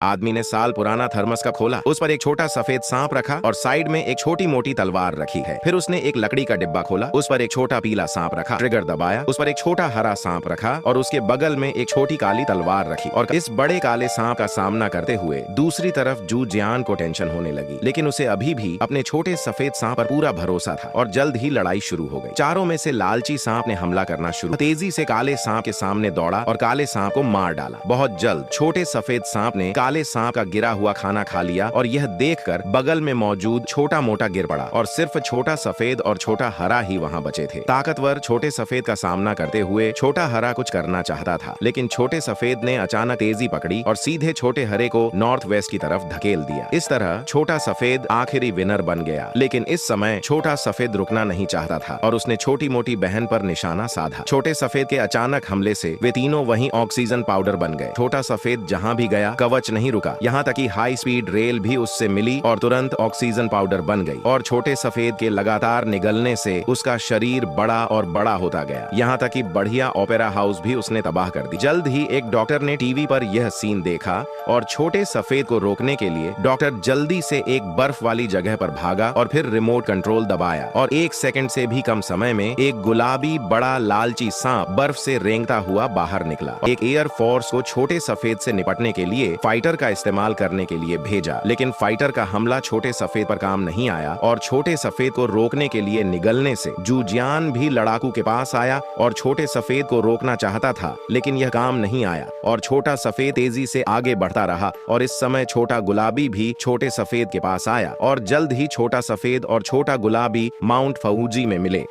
आदमी ने साल पुराना थर्मस का खोला, उस पर एक छोटा सफेद सांप रखा और साइड में एक छोटी मोटी तलवार रखी है। फिर उसने एक लकड़ी का डिब्बा खोला, उस पर एक छोटा पीला सांप रखा, ट्रिगर दबाया, उस पर एक छोटा हरा सांप रखा और उसके बगल में एक छोटी काली तलवार रखी। और इस बड़े काले सांप का सामना करते हुए दूसरी तरफ जू जियान को टेंशन होने लगी, लेकिन उसे अभी भी अपने छोटे सफेद सांप पर पूरा भरोसा था और जल्द ही लड़ाई शुरू हो गई। चारों में से लालची सांप ने हमला करना शुरू, तेजी से काले सांप के सामने दौड़ा और काले सांप को मार डाला। बहुत जल्द छोटे सफेद सांप ने काले सांप का गिरा हुआ खाना खा लिया और यह देखकर बगल में मौजूद छोटा मोटा गिर पड़ा और सिर्फ छोटा सफेद और छोटा हरा ही वहां बचे थे। ताकतवर छोटे सफेद का सामना करते हुए छोटा हरा कुछ करना चाहता था, लेकिन छोटे सफेद ने अचानक तेजी पकड़ी और सीधे छोटे हरे को नॉर्थ वेस्ट की तरफ धकेल दिया। इस तरह छोटा सफेद आखिरी विनर बन गया, लेकिन इस समय छोटा सफेद रुकना नहीं चाहता था और उसने छोटी मोटी बहन पर निशाना साधा। छोटे सफेद के अचानक हमले से वे तीनों वहीं ऑक्सीजन पाउडर बन गए। छोटा सफेद जहां भी गया कवच नहीं रुका, यहाँ तक कि हाई स्पीड रेल भी उससे मिली और तुरंत ऑक्सीजन पाउडर बन गई और छोटे सफेद के लगातार निगलने से उसका शरीर बड़ा और बड़ा होता गया, यहाँ तक कि बढ़िया ओपेरा हाउस भी उसने तबाह कर दी। जल्द ही एक डॉक्टर ने टीवी पर यह सीन देखा और छोटे सफेद को रोकने के लिए डॉक्टर जल्दी से एक बर्फ वाली जगह पर भागा और फिर रिमोट कंट्रोल दबाया और 1 सेकंड से भी कम समय में एक गुलाबी बड़ा लालची सांप बर्फ से रेंगता हुआ बाहर निकला। एक एयर फोर्स को छोटे सफेद से निपटने के लिए फाइटर का इस्तेमाल करने के लिए भेजा, लेकिन फाइटर का हमला छोटे सफेद पर काम नहीं आया और छोटे सफेद को रोकने के लिए निगलने से जूजियान भी लड़ाकू के पास आया और छोटे सफेद को रोकना चाहता था, लेकिन यह काम नहीं आया और छोटा सफेद तेजी से आगे बढ़ता रहा और इस समय छोटा गुलाबी भी छोटे सफेद के पास आया और जल्द ही छोटा सफेद और छोटा गुलाबी माउंट फऊजी में मिले।